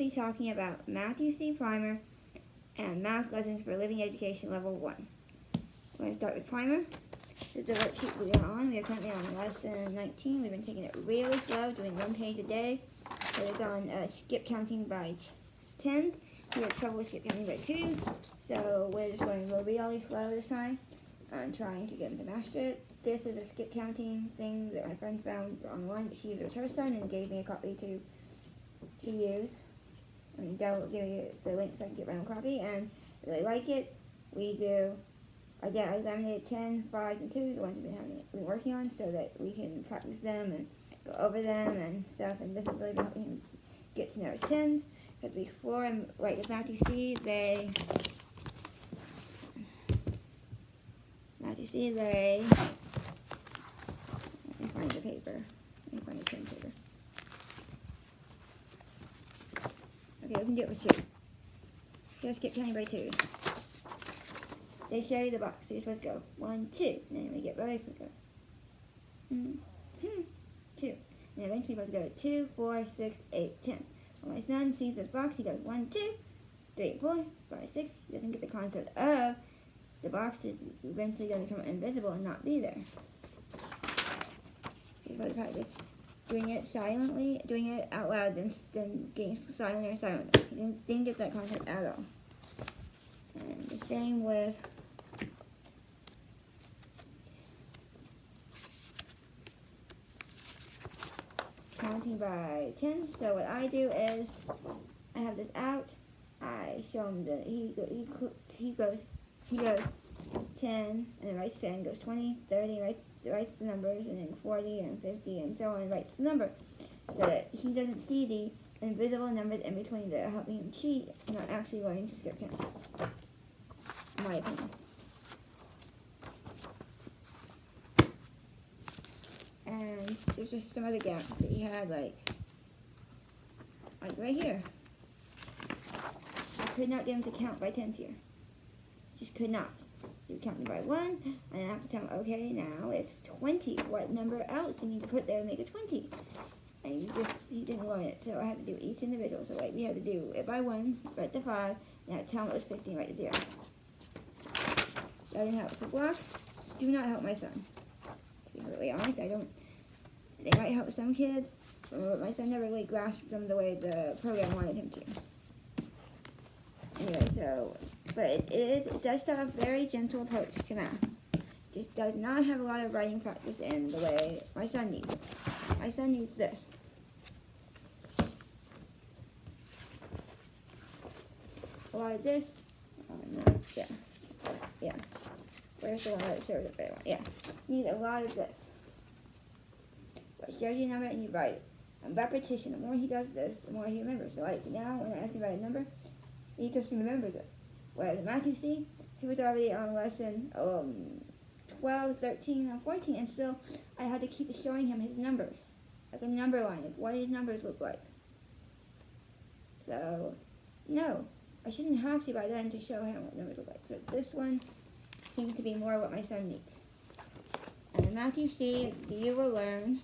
be talking about Matthew C. Primer and Math Lessons for Living Education Level 1. We're going to start with Primer. This is the worksheet we are on. We are currently on lesson 19. We've been taking it really slow, doing 1 page a day. So it's on skip counting by 10. We had trouble with skip counting by 2. So we're just going really slow this time. I'm trying to get him to master it. This is a skip counting thing that my friend found online that she used with her son and gave me a copy to use. I mean, Dell will give me the link so I can get my own copy, and I really like it. We do, again, I laminated 10, 5, and 2, the ones we've been working on, so that we can practice them and go over them and stuff, and this has really been helping him get to know his 10s. Because before I'm right with Matthew C, let me find the paper. Let me find the 10 paper. Okay, we can do it with 2s. Just skip counting by 2. They show you the box, so you're supposed to go 1, 2, and then we get ready for go 2. And then eventually you're supposed to go 2, 4, 6, 8, 10. When my son sees this box, he goes 1, 2, 3, 4, 5, 6. He doesn't get the concept of the box is eventually going to become invisible and not be there. So you're supposed to practice doing it silently, doing it out loud, then getting silent. He didn't get that concept at all. And the same with counting by 10. So what I do is I have this out. I show him that he goes 10 and then writes 10, goes 20, 30, writes the numbers, and then 40 and 50 and so on, writes the number, so that he doesn't see the invisible numbers in between that are helping him cheat, not actually learning to skip count, in my opinion. And there's just some other gaps that he had, like right here. I could not get him to count by 10s here. Just could not. You count me by 1, and I have to tell him, okay, now it's 20. What number else do you need to put there to make it 20? And he didn't learn it, so I had to do each individual. So like we had to do it by 1, write the 5, and I had to tell him it was 50, write the 0. That didn't help. So blocks do not help my son. To be completely honest, they might help some kids, but my son never really grasped them the way the program wanted him to. Anyway, so, but it does still have a very gentle approach to math. Just does not have a lot of writing practice in the way my son needs. My son needs this. A lot of this. Oh, no, yeah. Where's the one that shows it very well? Yeah. You need a lot of this. But shows you a number and you write it. And repetition, the more he does this, the more he remembers. So like now, when I ask him to write a number, he just remembers it. Whereas Matthew C, he was already on lesson 12, 13, and 14, and still I had to keep showing him his numbers. Like a number line, like what his numbers look like. So, no, I shouldn't have to by then to show him what numbers look like. So this one seems to be more what my son needs. And in Matthew C, you will learn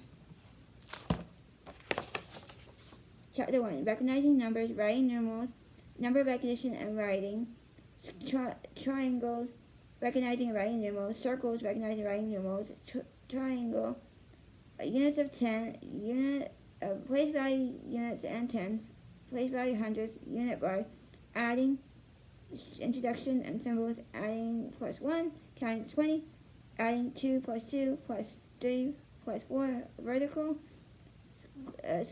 Chapter 1, recognizing numbers, writing numerals, number recognition and writing, triangles, recognizing and writing numerals, circles, recognizing and writing numerals, triangle, units of 10, unit of place value units and tens, place value hundreds, unit bar, adding, introduction and symbols, adding plus 1, counting to 20, adding 2 plus 2 plus 3 plus 4, vertical,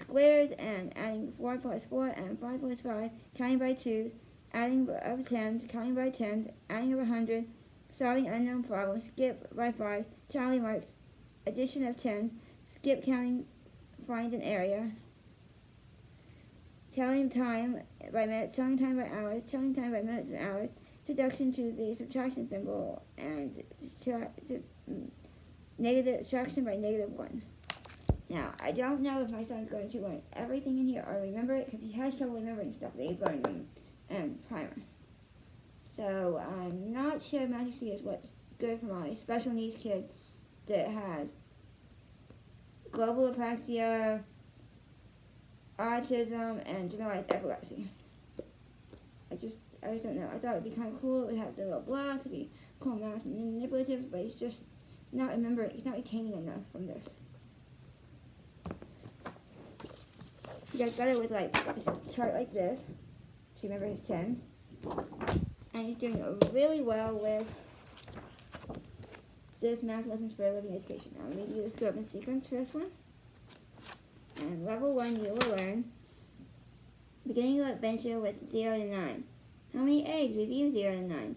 squares, and adding 4 plus 4 and 5 plus 5, counting by 2s, adding of 10s, counting by 10s, adding of 100, solving unknown problems, skip by 5, tally marks, addition of 10s, skip counting, find an area, telling time by minutes, telling time by hours, telling time by minutes and hours, introduction to the subtraction symbol, and negative subtraction by -1. Now, I don't know if my son's going to learn everything in here or remember it, because he has trouble remembering stuff that he's learned in Primer. So, I'm not sure Matthew C is what's good for my special needs kid that has global apraxia, autism, and generalized epilepsy. I just don't know. I thought it would be kind of cool. It would have the little block, it would be cool math manipulative, but he's just not remembering, he's not retaining enough from this. He got it with like a chart like this to remember his 10. And he's doing really well with this math lessons for living education. Now let me do the development sequence for this one. And level 1 you will learn beginning of adventure with 0 to 9. How many eggs? Review 0 to 9.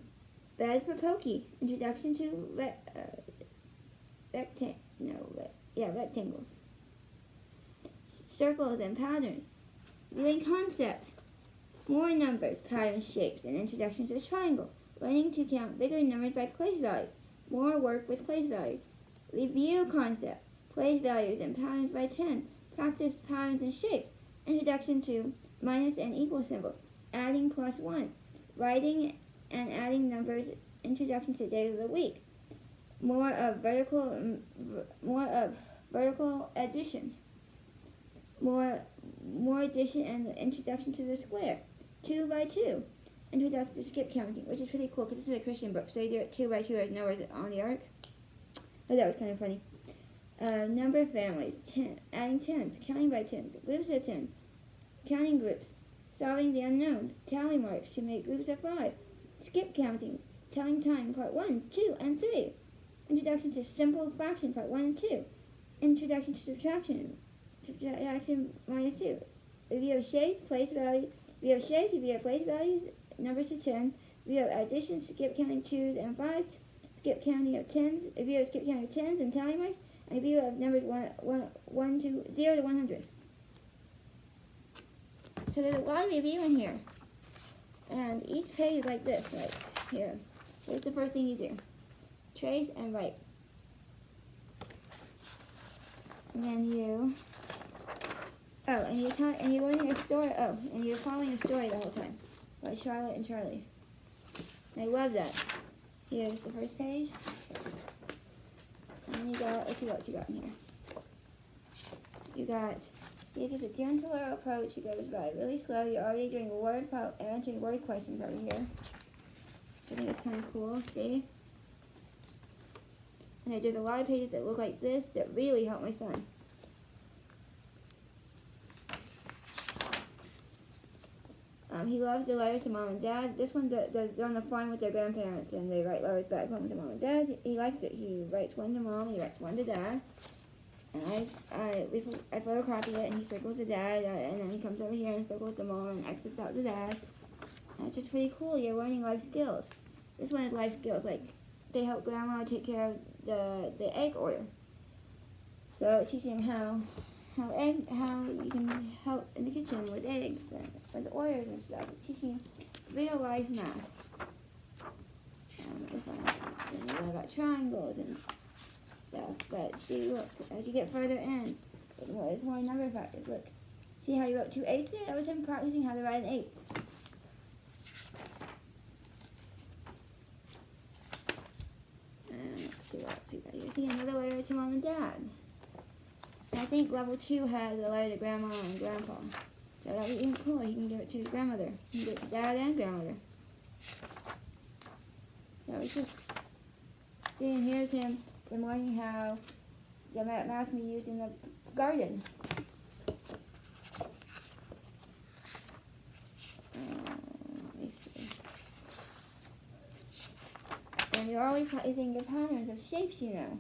Bed for Pokey. Introduction to rectangles. Circles and patterns. Viewing concepts. More numbers, patterns, shapes, and introduction to the triangle. Learning to count bigger numbers by place value. More work with place values. Review concept. Place values and patterns by 10. Practice patterns and shapes. Introduction to minus and equal symbols. Adding plus 1. Writing and adding numbers. Introduction to days of the week. More of vertical addition. More addition and introduction to the square. 2 by 2. Introduction to skip counting, which is pretty cool because this is a Christian book, so they do it 2 by 2 as numbers on the ark. But that was kind of funny. Number families, adding tens, counting by tens, groups of 10, counting groups, solving the unknown, tally marks to make groups of 5, skip counting, telling time, part 1, 2, and 3, introduction to simple fraction, part 1 and 2, introduction to subtraction minus 2, review of shapes, place value, review of shapes, review of place values, numbers to 10, review of addition, skip counting 2s and 5, skip counting of 10s, review of skip counting of 10s and tally marks, and review of numbers 0 to 100. So there's a lot of review in here. And each page is like this, right here. Here's the first thing you do. Trace and write. And then you, and you're learning a story, and you're following a story the whole time. Like Charlotte and Charlie. And I love that. Here's the first page. And then you got, let's see what you got in here. Here's just a gentler approach. He goes by really slow. You're already doing answering word questions over here. I think it's kind of cool, see? And there's a lot of pages that look like this that really help my son. He loves the letters to mom and dad. This one, they're on the farm with their grandparents, and they write letters back home to mom and dad. He likes it. He writes one to mom, he writes one to dad. And I photocopy it, and he circles the dad, and then he comes over here and circles the mom and X's out the dad. And it's just pretty cool. You're learning life skills. This one is life skills. Like, they help grandma take care of the egg order. So teaching him how you can help in the kitchen with eggs and with orders and stuff. It's teaching real life math. And learn about triangles and stuff. But see, look, as you get further in, there's more number practice. Look, see how you wrote 2 8s there? That was him practicing how to write an 8. And let's see what else we got here. See, another letter to mom and dad. And I think level 2 has a letter to grandma and grandpa. So that would be even cool. He can give it to his grandmother. He can give it to dad and grandmother. So it's just, see, and here's him learning how the math can be used in the garden. Let me see. And you're always practicing the patterns of shapes, you know.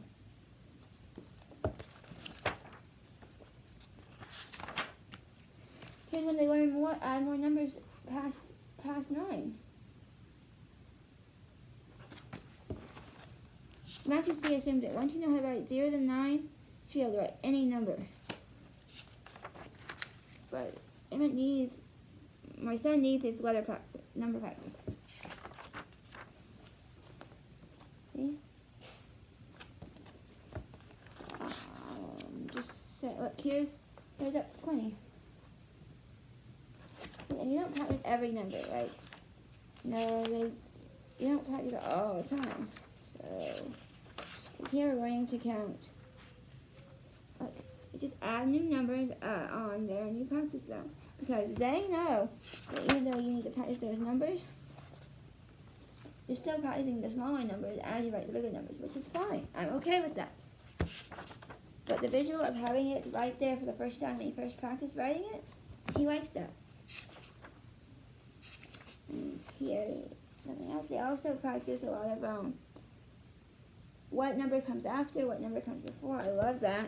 Here's when they learn add more numbers past 9. Matthew C assumes that once you know how to write 0 to 9, you should be able to write any number. But my son needs his number practice. See? Look, here's up 20. And you don't practice every number, right? No, you don't practice it all the time. So here we're learning to count. is just add new numbers on there and you practice them. Because they know that even though you need to practice those numbers, you're still practicing the smaller numbers as you write the bigger numbers, which is fine. I'm okay with that. But the visual of having it right there for the first time when you first practice writing it, he likes that. And here, something else. They also practice a lot of what number comes after, what number comes before. I love that.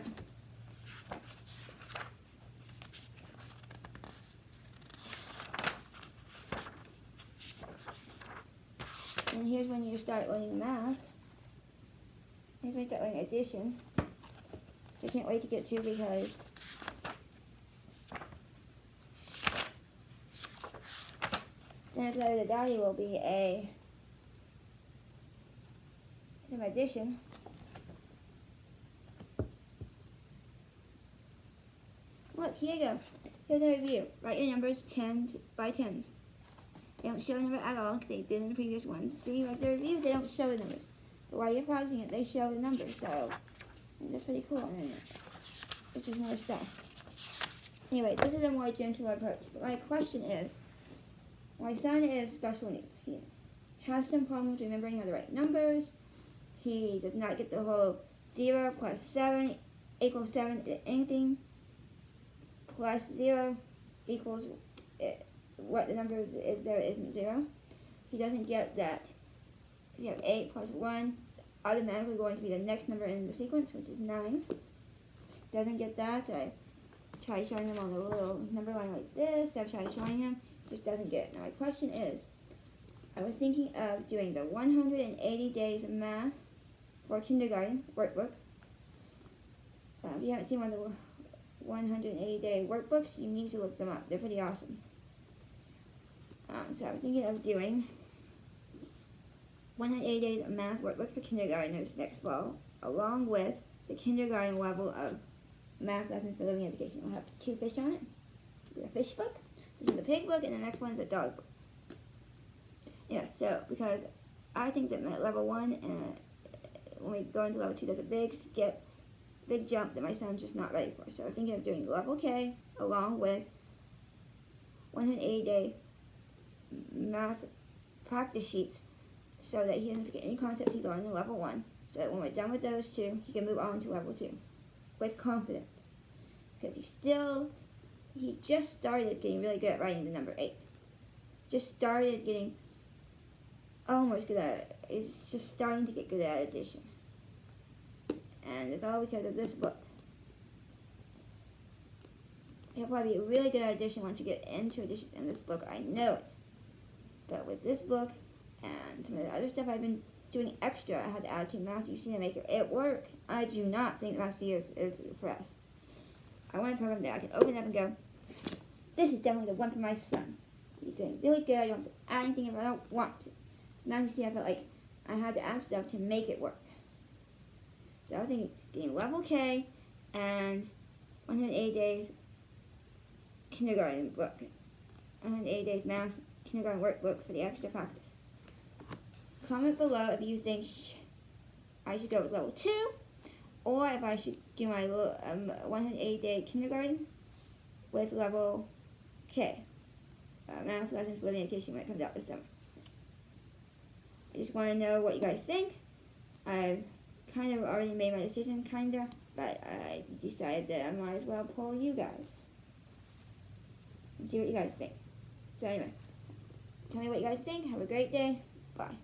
And here's when you start learning math. Here's when you start learning addition. So I can't wait to get to because the next letter of the value will be some addition. Look, here you go. Here's a review. Write your numbers 10 by 10s. They don't show a number at all because they did in the previous ones. See, like the review, they don't show the numbers. But while you're practicing it, they show the numbers. So that's pretty cool. Which is more stuff. Anyway, this is a more gentler approach. But my question is, my son is special needs. He has some problems remembering how to write numbers. He does not get the whole 0 plus 7 equals 7 anything. Plus 0 equals what the number is there isn't 0. He doesn't get that if you have 8 plus 1, automatically going to be the next number in the sequence, which is 9. Doesn't get that. I try showing him on the little number line like this. I've tried showing him. Just doesn't get it. Now my question is, I was thinking of doing the 180 days of math for kindergarten workbook. If you haven't seen one of the 180-day workbooks, you need to look them up. They're pretty awesome. So I was thinking of doing 180 days of math workbook for kindergartners next fall, along with the kindergarten level of math lessons for living education. We'll have 2 fish on it. The fish book. This is the pig book, and the next one is the dog book. Yeah, so because I think that level 1, when we go into level 2, there's a big skip, big jump that my son's just not ready for. So I was thinking of doing level K along with 180 days math practice sheets so that he doesn't forget any concepts he's learned in level 1. So that when we're done with those 2, he can move on to level 2 with confidence. Because he just started getting really good at writing the number 8. Just started getting almost good at it. He's just starting to get good at addition. And it's all because of this book. He'll probably be really good at addition once you get into addition in this book. I know it. But with this book and some of the other stuff I've been doing extra, I had to add to Matthew C to make it work. I do not think Matthew is for us. I want a program that I can open up and go, this is definitely the one for my son. He's doing really good. I don't have to add anything if I don't want to. Matthew C, I felt like I had to add stuff to make it work. So I was thinking getting level K and 180 days kindergarten book. 180 days math kindergarten workbook for the extra practice. Comment below if you think I should go with level 2 or if I should do my 180-day kindergarten with level K. Math lessons for living education when it comes out this summer. I just want to know what you guys think. I've kind of already made my decision, but I decided that I might as well poll you guys and see what you guys think. So anyway, tell me what you guys think. Have a great day. Bye.